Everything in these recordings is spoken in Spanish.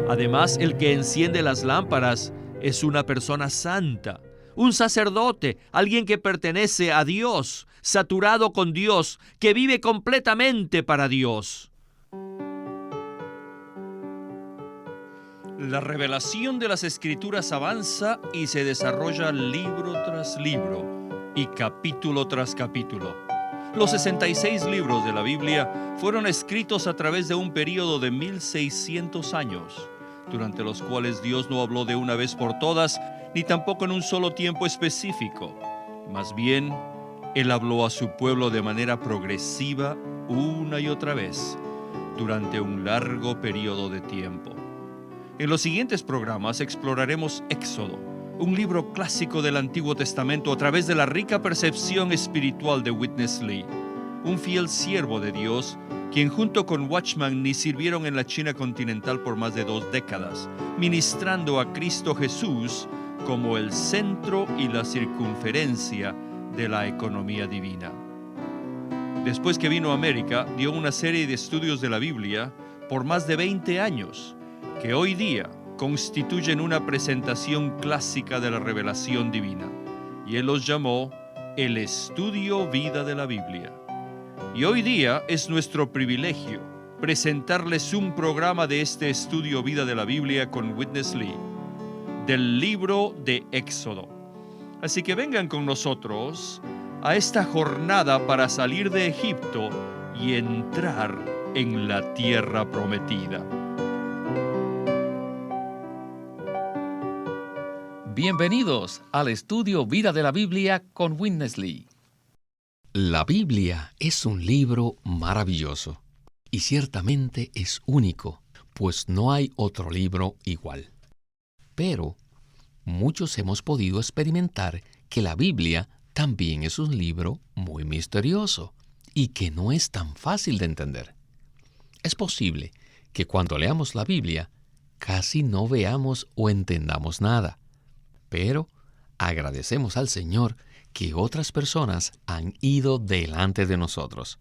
Además, el que enciende las lámparas es una persona santa, un sacerdote, alguien que pertenece a Dios, saturado con Dios, que vive completamente para Dios. La revelación de las Escrituras avanza y se desarrolla libro tras libro y capítulo tras capítulo. Los 66 libros de la Biblia fueron escritos a través de un período de 1600 años, durante los cuales Dios no habló de una vez por todas, ni tampoco en un solo tiempo específico. Más bien, Él habló a su pueblo de manera progresiva una y otra vez, durante un largo periodo de tiempo. En los siguientes programas exploraremos Éxodo, un libro clásico del Antiguo Testamento a través de la rica percepción espiritual de Witness Lee, un fiel siervo de Dios, quien junto con Watchman Nee sirvieron en la China continental por más de 2 décadas, ministrando a Cristo Jesús como el centro y la circunferencia de la economía divina. Después que vino a América, dio una serie de estudios de la Biblia por más de 20 años, que hoy día constituyen una presentación clásica de la revelación divina, y él los llamó el estudio vida de la Biblia. Y hoy día es nuestro privilegio presentarles un programa de este estudio vida de la Biblia con Witness Lee, del libro de Éxodo. Así que vengan con nosotros a esta jornada para salir de Egipto y entrar en la tierra prometida. Bienvenidos al estudio Vida de la Biblia con Witness Lee. La Biblia es un libro maravilloso y ciertamente es único, pues no hay otro libro igual. Pero muchos hemos podido experimentar que la Biblia también es un libro muy misterioso y que no es tan fácil de entender. Es posible que cuando leamos la Biblia casi no veamos o entendamos nada. Pero agradecemos al Señor que otras personas han ido delante de nosotros.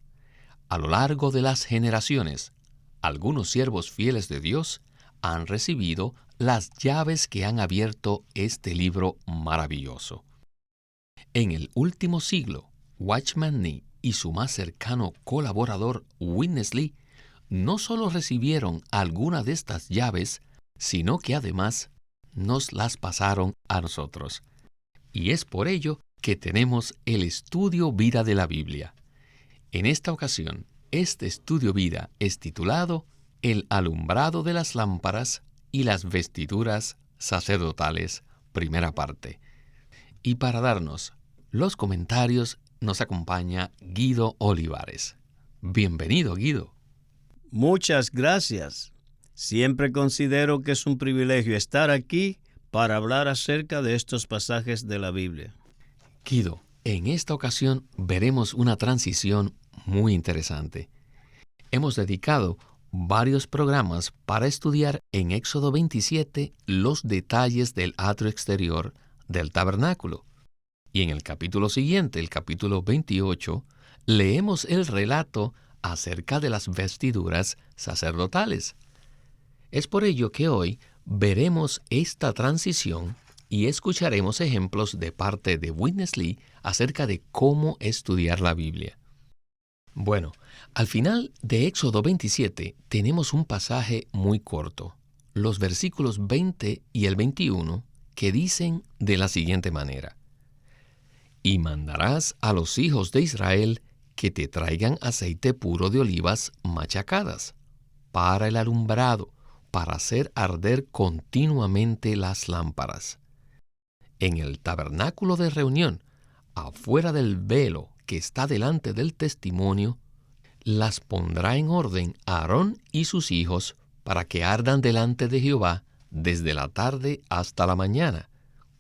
A lo largo de las generaciones, algunos siervos fieles de Dios han recibido las llaves que han abierto este libro maravilloso. En el último siglo, Watchman Nee y su más cercano colaborador, Witness Lee, no solo recibieron alguna de estas llaves, sino que además nos las pasaron a nosotros. Y es por ello que tenemos el estudio vida de la Biblia. En esta ocasión, este estudio vida es titulado El alumbrado de las lámparas y las vestiduras sacerdotales, primera parte. Y para darnos los comentarios nos acompaña Guido Olivares. Bienvenido, Guido. Muchas gracias. Siempre considero que es un privilegio estar aquí para hablar acerca de estos pasajes de la Biblia. Guido, en esta ocasión veremos una transición muy interesante. Hemos dedicado varios programas para estudiar en Éxodo 27 los detalles del atrio exterior del tabernáculo. Y en el capítulo siguiente, el capítulo 28, leemos el relato acerca de las vestiduras sacerdotales. Es por ello que hoy veremos esta transición y escucharemos ejemplos de parte de Witness Lee acerca de cómo estudiar la Biblia. Bueno, al final de Éxodo 27 tenemos un pasaje muy corto, los versículos 20 y el 21, que dicen de la siguiente manera: «Y mandarás a los hijos de Israel que te traigan aceite puro de olivas machacadas, para el alumbrado, para hacer arder continuamente las lámparas. En el tabernáculo de reunión, afuera del velo que está delante del testimonio, las pondrá en orden Aarón y sus hijos para que ardan delante de Jehová desde la tarde hasta la mañana,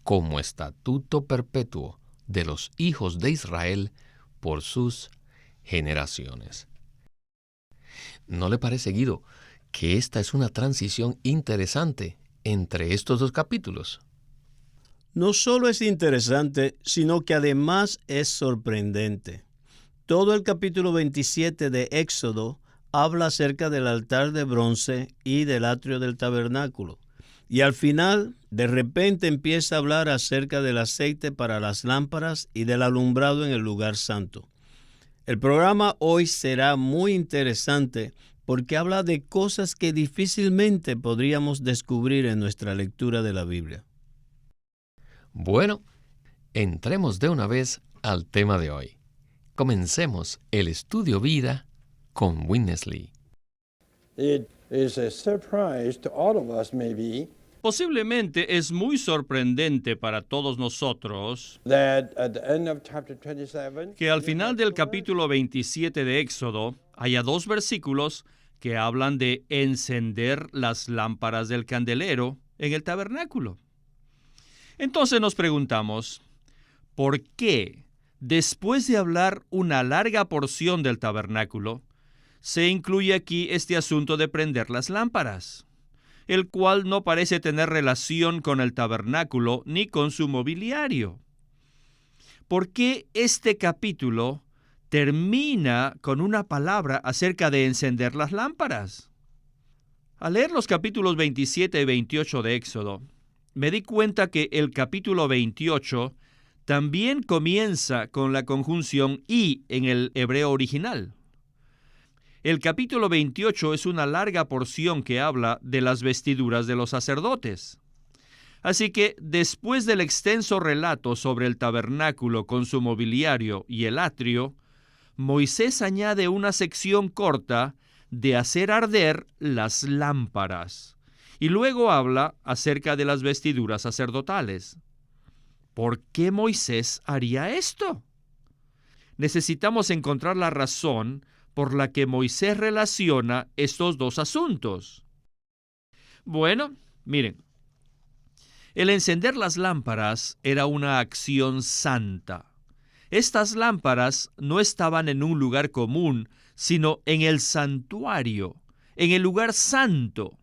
como estatuto perpetuo de los hijos de Israel por sus generaciones». ¿No le parece, Guido, que esta es una transición interesante entre estos dos capítulos? No solo es interesante, sino que además es sorprendente. Todo el capítulo 27 de Éxodo habla acerca del altar de bronce y del atrio del tabernáculo. Y al final, de repente empieza a hablar acerca del aceite para las lámparas y del alumbrado en el lugar santo. El programa hoy será muy interesante porque habla de cosas que difícilmente podríamos descubrir en nuestra lectura de la Biblia. Bueno, entremos de una vez al tema de hoy. Comencemos el estudio vida con Witness Lee. It is a surprise to all of us, maybe, Posiblemente es muy sorprendente para todos nosotros that at the end of chapter 27, que al final del capítulo 27 de Éxodo haya dos versículos que hablan de encender las lámparas del candelero en el tabernáculo. Entonces nos preguntamos, ¿por qué, después de hablar una larga porción del tabernáculo, se incluye aquí este asunto de prender las lámparas, el cual no parece tener relación con el tabernáculo ni con su mobiliario? ¿Por qué este capítulo termina con una palabra acerca de encender las lámparas? Al leer los capítulos 27 y 28 de Éxodo, me di cuenta que el capítulo 28 también comienza con la conjunción y en el hebreo original. El capítulo 28 es una larga porción que habla de las vestiduras de los sacerdotes. Así que, después del extenso relato sobre el tabernáculo con su mobiliario y el atrio, Moisés añade una sección corta de hacer arder las lámparas, y luego habla acerca de las vestiduras sacerdotales. ¿Por qué Moisés haría esto? Necesitamos encontrar la razón por la que Moisés relaciona estos dos asuntos. Bueno, miren, el encender las lámparas era una acción santa. Estas lámparas no estaban en un lugar común, sino en el santuario, en el lugar santo.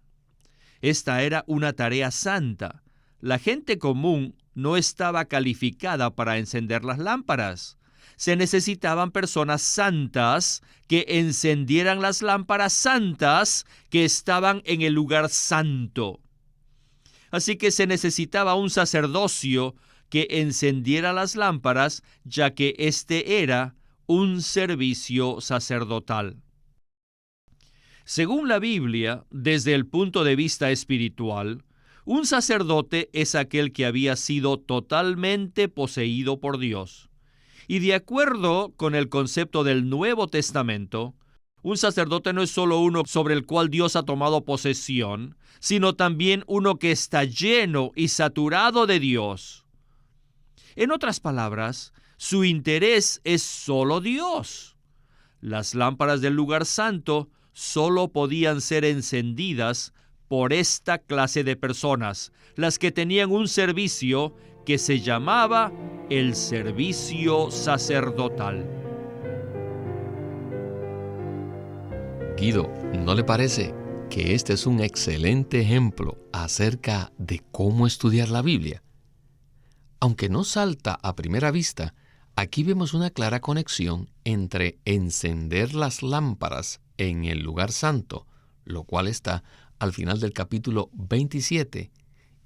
Esta era una tarea santa. La gente común no estaba calificada para encender las lámparas. Se necesitaban personas santas que encendieran las lámparas santas que estaban en el lugar santo. Así que se necesitaba un sacerdocio que encendiera las lámparas, ya que este era un servicio sacerdotal. Según la Biblia, desde el punto de vista espiritual, un sacerdote es aquel que había sido totalmente poseído por Dios. Y de acuerdo con el concepto del Nuevo Testamento, un sacerdote no es solo uno sobre el cual Dios ha tomado posesión, sino también uno que está lleno y saturado de Dios. En otras palabras, su interés es solo Dios. Las lámparas del lugar santo solo podían ser encendidas por esta clase de personas, las que tenían un servicio que se llamaba el servicio sacerdotal. Guido, ¿no le parece que este es un excelente ejemplo acerca de cómo estudiar la Biblia? Aunque no salta a primera vista, aquí vemos una clara conexión entre encender las lámparas en el lugar santo, lo cual está al final del capítulo 27,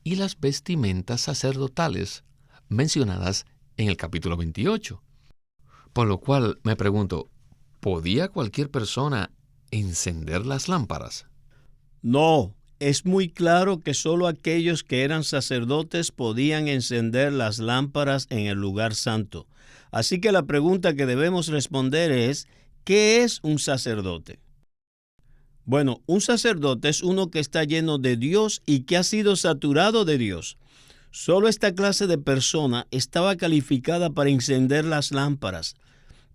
y las vestimentas sacerdotales mencionadas en el capítulo 28. Por lo cual me pregunto, ¿podía cualquier persona encender las lámparas? No, es muy claro que solo aquellos que eran sacerdotes podían encender las lámparas en el lugar santo. Así que la pregunta que debemos responder es, ¿qué es un sacerdote? Bueno, un sacerdote es uno que está lleno de Dios y que ha sido saturado de Dios. Solo esta clase de persona estaba calificada para encender las lámparas.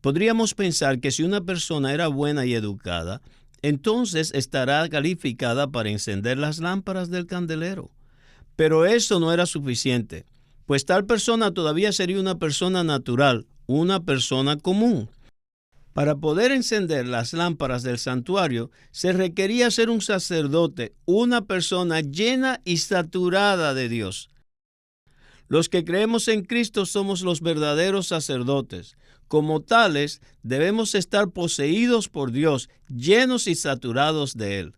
Podríamos pensar que si una persona era buena y educada, entonces estará calificada para encender las lámparas del candelero. Pero eso no era suficiente, pues tal persona todavía sería una persona natural, una persona común. Para poder encender las lámparas del santuario, se requería ser un sacerdote, una persona llena y saturada de Dios. Los que creemos en Cristo somos los verdaderos sacerdotes. Como tales, debemos estar poseídos por Dios, llenos y saturados de Él.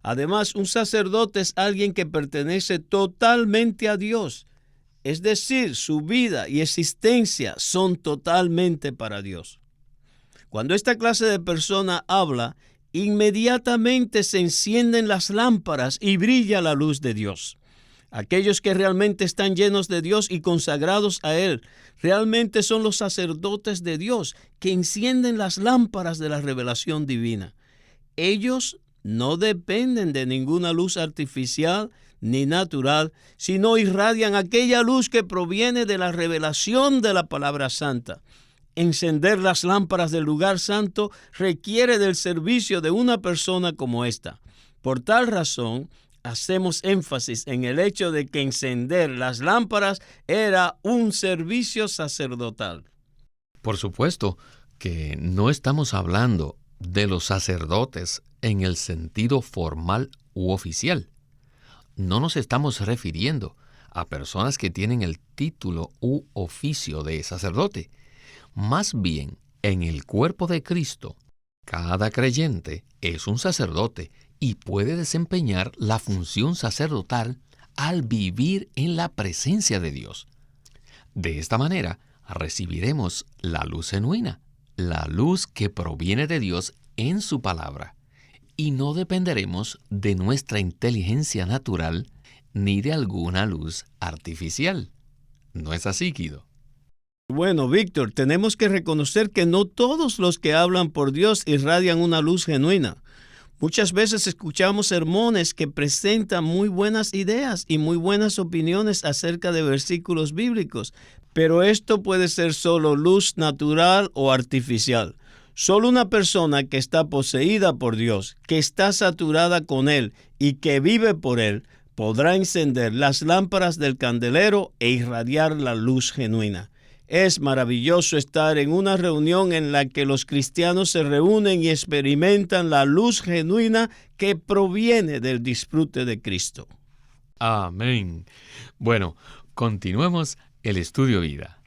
Además, un sacerdote es alguien que pertenece totalmente a Dios. Es decir, su vida y existencia son totalmente para Dios. Cuando esta clase de persona habla, inmediatamente se encienden las lámparas y brilla la luz de Dios. Aquellos que realmente están llenos de Dios y consagrados a Él, realmente son los sacerdotes de Dios que encienden las lámparas de la revelación divina. Ellos no dependen de ninguna luz artificial ni natural, sino irradian aquella luz que proviene de la revelación de la palabra santa. Encender las lámparas del lugar santo requiere del servicio de una persona como esta. Por tal razón, hacemos énfasis en el hecho de que encender las lámparas era un servicio sacerdotal. Por supuesto que no estamos hablando de los sacerdotes en el sentido formal u oficial. No nos estamos refiriendo a personas que tienen el título u oficio de sacerdote. Más bien, en el cuerpo de Cristo, cada creyente es un sacerdote y puede desempeñar la función sacerdotal al vivir en la presencia de Dios. De esta manera, recibiremos la luz genuina, la luz que proviene de Dios en su palabra, y no dependeremos de nuestra inteligencia natural ni de alguna luz artificial. ¿No es así, Guido? Bueno, Víctor, tenemos que reconocer que no todos los que hablan por Dios irradian una luz genuina. Muchas veces escuchamos sermones que presentan muy buenas ideas y muy buenas opiniones acerca de versículos bíblicos, pero esto puede ser solo luz natural o artificial. Solo una persona que está poseída por Dios, que está saturada con Él y que vive por Él, podrá encender las lámparas del candelero e irradiar la luz genuina. Es maravilloso estar en una reunión en la que los cristianos se reúnen y experimentan la luz genuina que proviene del disfrute de Cristo. Amén. Bueno, continuemos el estudio vida.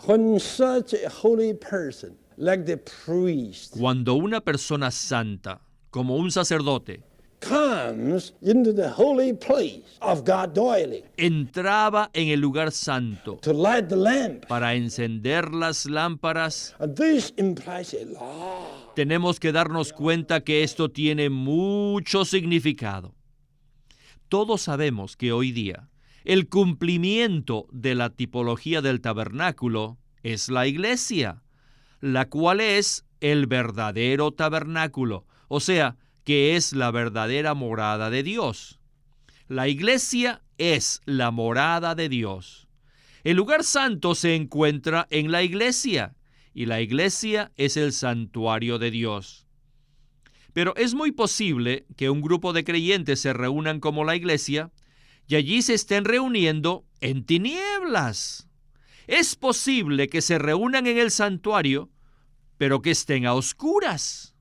When such a holy person, like the priest, Cuando una persona santa, como un sacerdote, comes into the holy place of God dwelling entraba en el lugar santo to light the lamp, para encender las lámparas, and this implies a lot. tenemos que darnos cuenta que esto tiene mucho significado. Todos sabemos que hoy día el cumplimiento de la tipología del tabernáculo es la iglesia, la cual es el verdadero tabernáculo, o sea, que es la verdadera morada de Dios. La iglesia es la morada de Dios. El lugar santo se encuentra en la iglesia, y la iglesia es el santuario de Dios. Pero es muy posible que un grupo de creyentes se reúnan como la iglesia y allí se estén reuniendo en tinieblas. Es posible que se reúnan en el santuario, pero que estén a oscuras.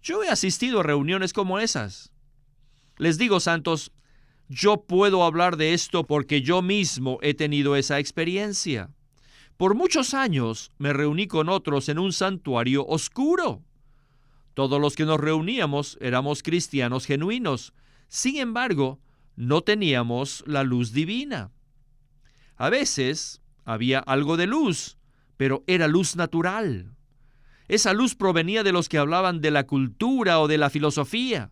Yo he asistido a reuniones como esas. Les digo, santos, yo puedo hablar de esto porque yo mismo he tenido esa experiencia. Por muchos años me reuní con otros en un santuario oscuro. Todos los que nos reuníamos éramos cristianos genuinos. Sin embargo, no teníamos la luz divina. A veces había algo de luz, pero era luz natural. Esa luz provenía de los que hablaban de la cultura o de la filosofía.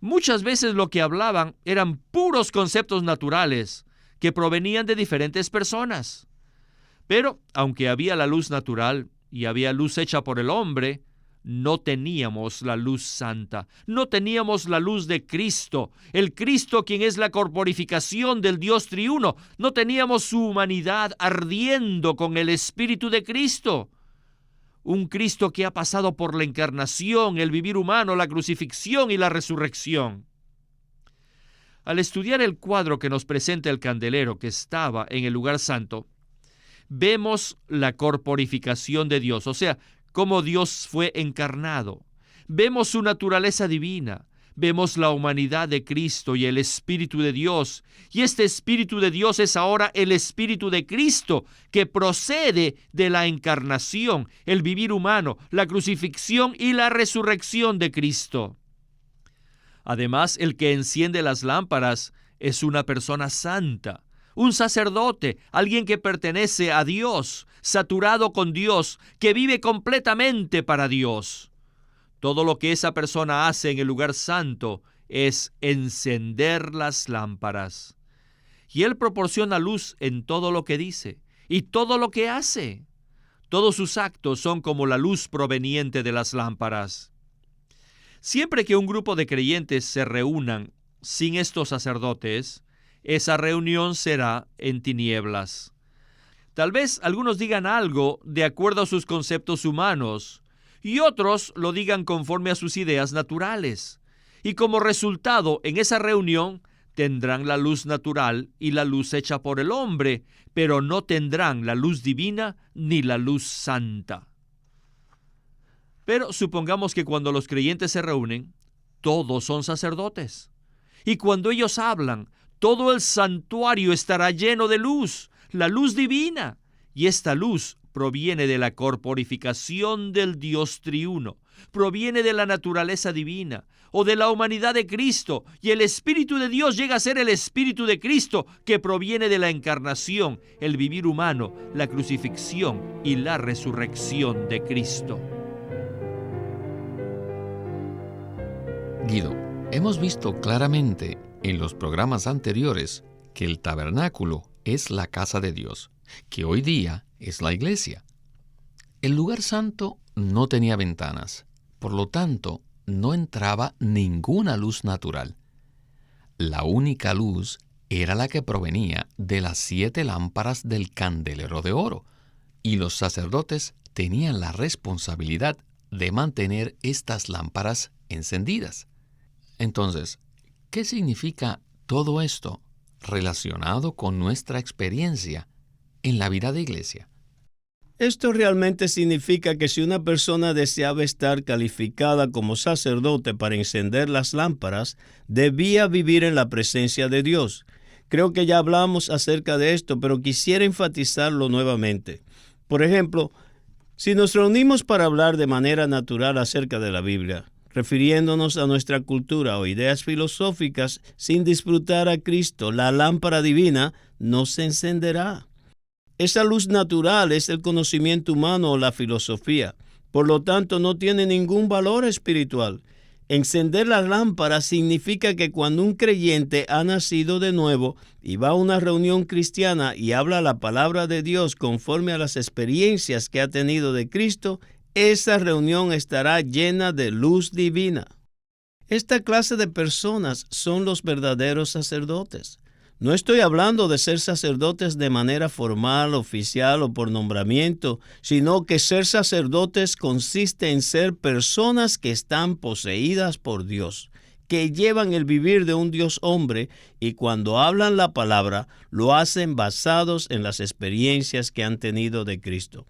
Muchas veces lo que hablaban eran puros conceptos naturales que provenían de diferentes personas. Pero, aunque había la luz natural y había luz hecha por el hombre, no teníamos la luz santa, no teníamos la luz de Cristo, el Cristo quien es la corporificación del Dios triuno. No teníamos su humanidad ardiendo con el Espíritu de Cristo. Un Cristo que ha pasado por la encarnación, el vivir humano, la crucifixión y la resurrección. Al estudiar el cuadro que nos presenta el candelero que estaba en el lugar santo, vemos la corporificación de Dios, o sea, cómo Dios fue encarnado. Vemos su naturaleza divina, vemos la humanidad de Cristo y el Espíritu de Dios. Y este Espíritu de Dios es ahora el Espíritu de Cristo, que procede de la encarnación, el vivir humano, la crucifixión y la resurrección de Cristo. Además, el que enciende las lámparas es una persona santa, un sacerdote, alguien que pertenece a Dios, saturado con Dios, que vive completamente para Dios. Todo lo que esa persona hace en el lugar santo es encender las lámparas. Y Él proporciona luz en todo lo que dice y todo lo que hace. Todos sus actos son como la luz proveniente de las lámparas. Siempre que un grupo de creyentes se reúnan sin estos sacerdotes, esa reunión será en tinieblas. Tal vez algunos digan algo de acuerdo a sus conceptos humanos, y otros lo digan conforme a sus ideas naturales. Y como resultado, en esa reunión tendrán la luz natural y la luz hecha por el hombre, pero no tendrán la luz divina ni la luz santa. Pero supongamos que cuando los creyentes se reúnen, todos son sacerdotes. Y cuando ellos hablan, todo el santuario estará lleno de luz, la luz divina. Y esta luz proviene de la corporificación del Dios triuno, proviene de la naturaleza divina o de la humanidad de Cristo, y el Espíritu de Dios llega a ser el Espíritu de Cristo, que proviene de la encarnación, el vivir humano, la crucifixión y la resurrección de Cristo. Guido, hemos visto claramente en los programas anteriores que el tabernáculo es la casa de Dios, que hoy día es la iglesia. El lugar santo no tenía ventanas, por lo tanto, no entraba ninguna luz natural. La única luz era la que provenía de las 7 lámparas del candelero de oro, y los sacerdotes tenían la responsabilidad de mantener estas lámparas encendidas. Entonces, ¿qué significa todo esto relacionado con nuestra experiencia en la vida de iglesia? Esto realmente significa que si una persona deseaba estar calificada como sacerdote para encender las lámparas, debía vivir en la presencia de Dios. Creo que ya hablamos acerca de esto, pero quisiera enfatizarlo nuevamente. Por ejemplo, si nos reunimos para hablar de manera natural acerca de la Biblia, refiriéndonos a nuestra cultura o ideas filosóficas sin disfrutar a Cristo, la lámpara divina no se encenderá. Esa luz natural es el conocimiento humano o la filosofía. Por lo tanto, no tiene ningún valor espiritual. Encender las lámparas significa que cuando un creyente ha nacido de nuevo y va a una reunión cristiana y habla la palabra de Dios conforme a las experiencias que ha tenido de Cristo, esa reunión estará llena de luz divina. Esta clase de personas son los verdaderos sacerdotes. No estoy hablando de ser sacerdotes de manera formal, oficial o por nombramiento, sino que ser sacerdotes consiste en ser personas que están poseídas por Dios, que llevan el vivir de un Dios hombre y cuando hablan la palabra lo hacen basados en las experiencias que han tenido de Cristo.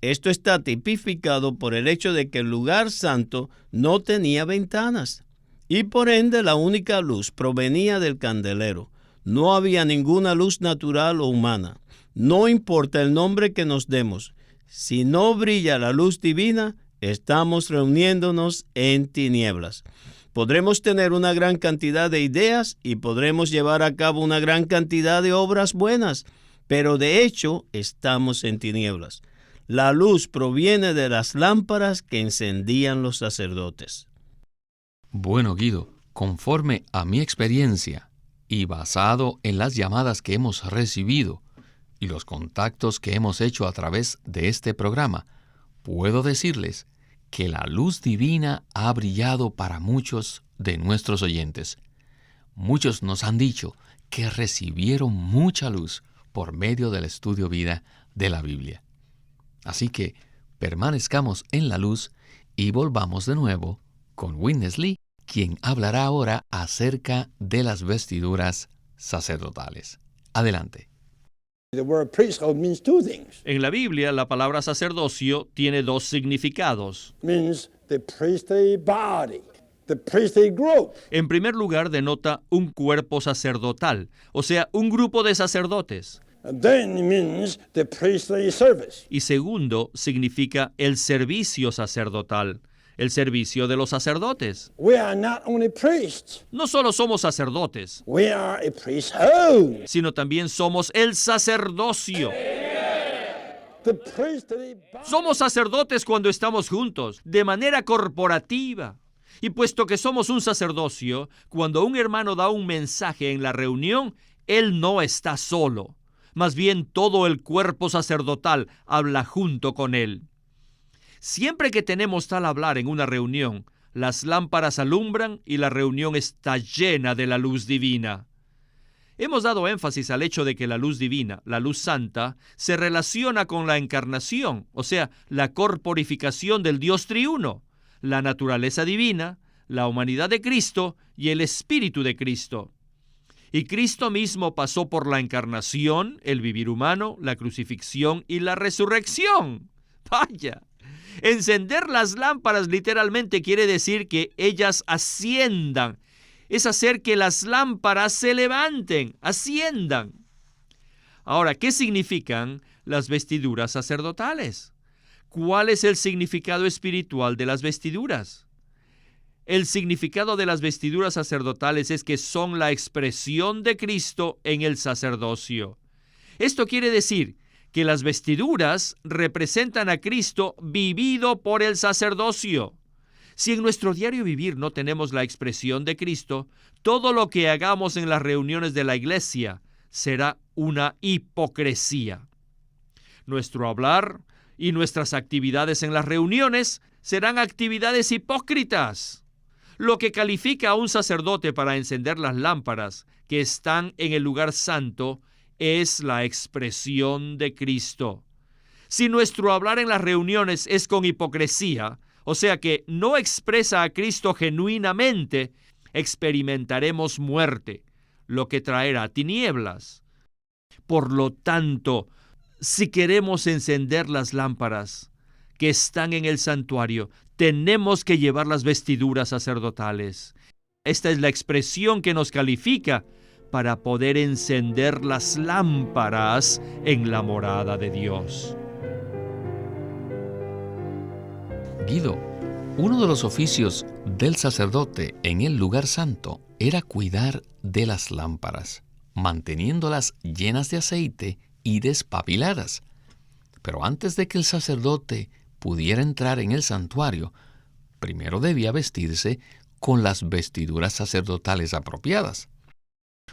Esto está tipificado por el hecho de que el lugar santo no tenía ventanas y por ende la única luz provenía del candelero. No había ninguna luz natural o humana. No importa el nombre que nos demos. Si no brilla la luz divina, estamos reuniéndonos en tinieblas. Podremos tener una gran cantidad de ideas y podremos llevar a cabo una gran cantidad de obras buenas, pero de hecho estamos en tinieblas. La luz proviene de las lámparas que encendían los sacerdotes. Bueno, Guido, conforme a mi experiencia y basado en las llamadas que hemos recibido y los contactos que hemos hecho a través de este programa, puedo decirles que la luz divina ha brillado para muchos de nuestros oyentes. Muchos nos han dicho que recibieron mucha luz por medio del estudio vida de la Biblia. Así que permanezcamos en la luz y volvamos de nuevo con Witness Lee, quien hablará ahora acerca de las vestiduras sacerdotales. Adelante. The word priesthood means 2 things. En la Biblia, la palabra sacerdocio tiene 2 significados. Means the priestly body, the priestly group. En primer lugar, denota un cuerpo sacerdotal, o sea, un grupo de sacerdotes. And then it means the priestly service. Y segundo, significa el servicio sacerdotal, el servicio de los sacerdotes. We are not only priests, No solo somos sacerdotes, we are a priesthood. sino también somos el sacerdocio. The priestly body. Somos sacerdotes cuando estamos juntos, de manera corporativa. Y puesto que somos un sacerdocio, cuando un hermano da un mensaje en la reunión, él no está solo. Más bien todo el cuerpo sacerdotal habla junto con él. Siempre que tenemos tal hablar en una reunión, las lámparas alumbran y la reunión está llena de la luz divina. Hemos dado énfasis al hecho de que la luz divina, la luz santa, se relaciona con la encarnación, o sea, la corporificación del Dios triuno, la naturaleza divina, la humanidad de Cristo y el Espíritu de Cristo. Y Cristo mismo pasó por la encarnación, el vivir humano, la crucifixión y la resurrección. ¡Vaya! Encender las lámparas literalmente quiere decir que ellas asciendan. Es hacer que las lámparas se levanten, asciendan. Ahora, ¿qué significan las vestiduras sacerdotales? ¿Cuál es el significado espiritual de las vestiduras? El significado de las vestiduras sacerdotales es que son la expresión de Cristo en el sacerdocio. Esto quiere decir que las vestiduras representan a Cristo vivido por el sacerdocio. Si en nuestro diario vivir no tenemos la expresión de Cristo, todo lo que hagamos en las reuniones de la iglesia será una hipocresía. Nuestro hablar y nuestras actividades en las reuniones serán actividades hipócritas. Lo que califica a un sacerdote para encender las lámparas que están en el lugar santo es la expresión de Cristo. Si nuestro hablar en las reuniones es con hipocresía, o sea que no expresa a Cristo genuinamente, experimentaremos muerte, lo que traerá tinieblas. Por lo tanto, si queremos encender las lámparas que están en el santuario, tenemos que llevar las vestiduras sacerdotales. Esta es la expresión que nos califica para poder encender las lámparas en la morada de Dios. Guido, uno de los oficios del sacerdote en el lugar santo era cuidar de las lámparas, manteniéndolas llenas de aceite y despabiladas. Pero antes de que el sacerdote pudiera entrar en el santuario, primero debía vestirse con las vestiduras sacerdotales apropiadas.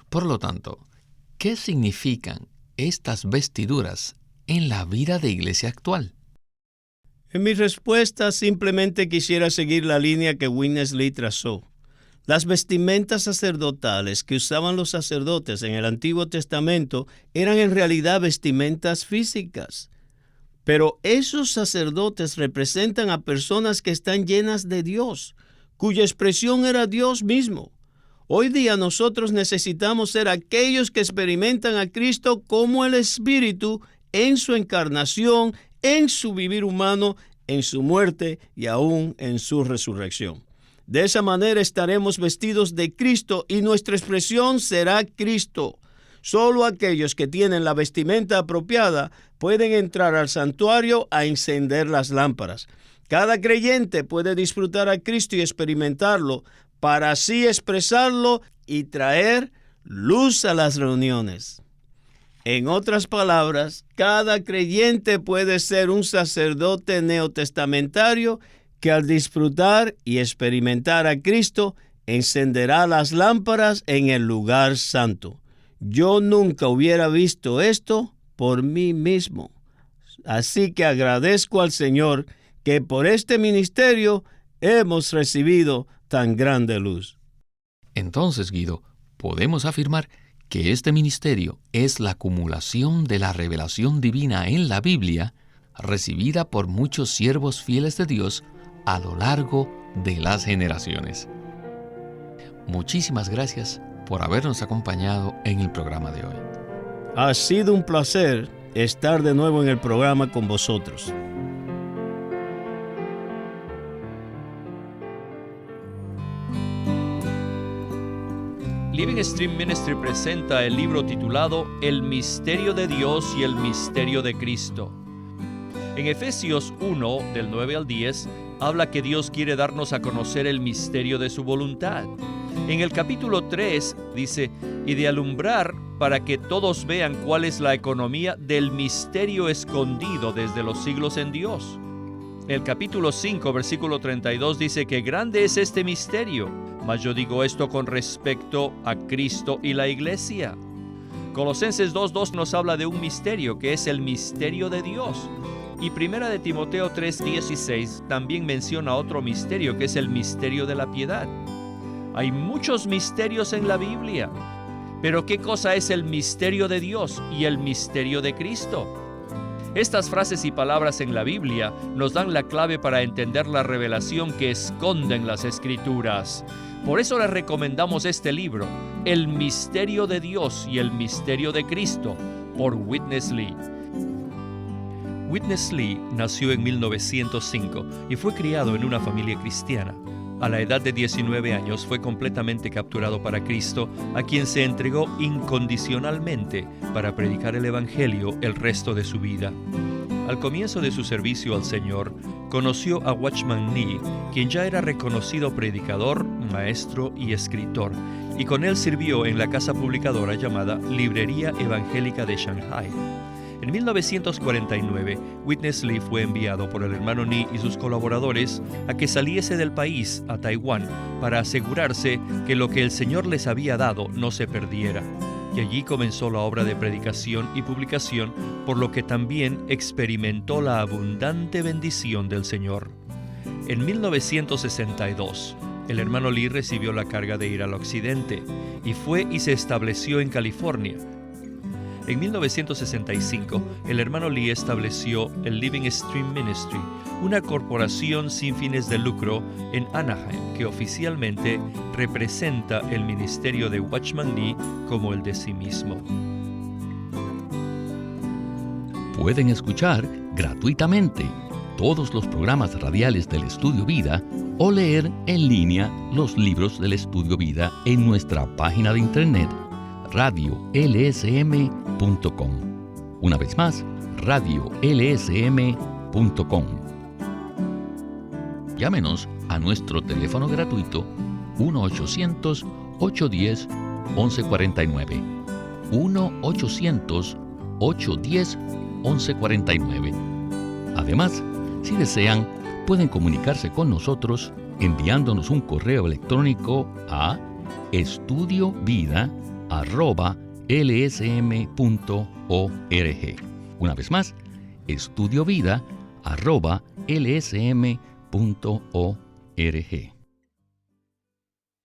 Por lo tanto, ¿qué significan estas vestiduras en la vida de iglesia actual? En mi respuesta simplemente quisiera seguir la línea que Winnesley trazó. Las vestimentas sacerdotales que usaban los sacerdotes en el Antiguo Testamento eran en realidad vestimentas físicas. Pero esos sacerdotes representan a personas que están llenas de Dios, cuya expresión era Dios mismo. Hoy día nosotros necesitamos ser aquellos que experimentan a Cristo como el Espíritu en su encarnación, en su vivir humano, en su muerte y aún en su resurrección. De esa manera estaremos vestidos de Cristo y nuestra expresión será Cristo. Solo aquellos que tienen la vestimenta apropiada pueden entrar al santuario a encender las lámparas. Cada creyente puede disfrutar a Cristo y experimentarlo para así expresarlo y traer luz a las reuniones. En otras palabras, cada creyente puede ser un sacerdote neotestamentario que al disfrutar y experimentar a Cristo encenderá las lámparas en el lugar santo. Yo nunca hubiera visto esto por mí mismo. Así que agradezco al Señor que por este ministerio hemos recibido tan grande luz. Entonces, Guido, podemos afirmar que este ministerio es la acumulación de la revelación divina en la Biblia, recibida por muchos siervos fieles de Dios a lo largo de las generaciones. Muchísimas gracias por habernos acompañado en el programa de hoy. Ha sido un placer estar de nuevo en el programa con vosotros. Living Stream Ministry presenta el libro titulado El misterio de Dios y el misterio de Cristo. En Efesios 1, del 9 al 10, habla que Dios quiere darnos a conocer el misterio de su voluntad. En el capítulo 3 dice, y de alumbrar para que todos vean cuál es la economía del misterio escondido desde los siglos en Dios. El capítulo 5, versículo 32 dice que grande es este misterio, mas yo digo esto con respecto a Cristo y la iglesia. Colosenses 2:2 nos habla de un misterio que es el misterio de Dios. Y Primera de Timoteo 3:16 también menciona otro misterio que es el misterio de la piedad. Hay muchos misterios en la Biblia, pero ¿qué cosa es el misterio de Dios y el misterio de Cristo? Estas frases y palabras en la Biblia nos dan la clave para entender la revelación que esconden las Escrituras. Por eso les recomendamos este libro, El misterio de Dios y el misterio de Cristo, por Witness Lee. Witness Lee nació en 1905 y fue criado en una familia cristiana. A la edad de 19 años fue completamente capturado para Cristo, a quien se entregó incondicionalmente para predicar el Evangelio el resto de su vida. Al comienzo de su servicio al Señor, conoció a Watchman Nee, quien ya era reconocido predicador, maestro y escritor, y con él sirvió en la casa publicadora llamada Librería Evangélica de Shanghai. En 1949, Witness Lee fue enviado por el hermano Nee y sus colaboradores a que saliese del país a Taiwán para asegurarse que lo que el Señor les había dado no se perdiera. Y allí comenzó la obra de predicación y publicación, por lo que también experimentó la abundante bendición del Señor. En 1962, el hermano Lee recibió la carga de ir al occidente y fue y se estableció en California. En 1965, el hermano Lee estableció el Living Stream Ministry, una corporación sin fines de lucro en Anaheim que oficialmente representa el ministerio de Watchman Nee como el de sí mismo. Pueden escuchar gratuitamente todos los programas radiales del Estudio Vida o leer en línea los libros del Estudio Vida en nuestra página de internet radiolsm.com. Una vez más, radiolsm.com. Llámenos a nuestro teléfono gratuito 1-800-810-1149. 1-800-810-1149. Además, si desean, pueden comunicarse con nosotros enviándonos un correo electrónico a estudiovida@lsm.org. Una vez más, estudiovida@lsm.org.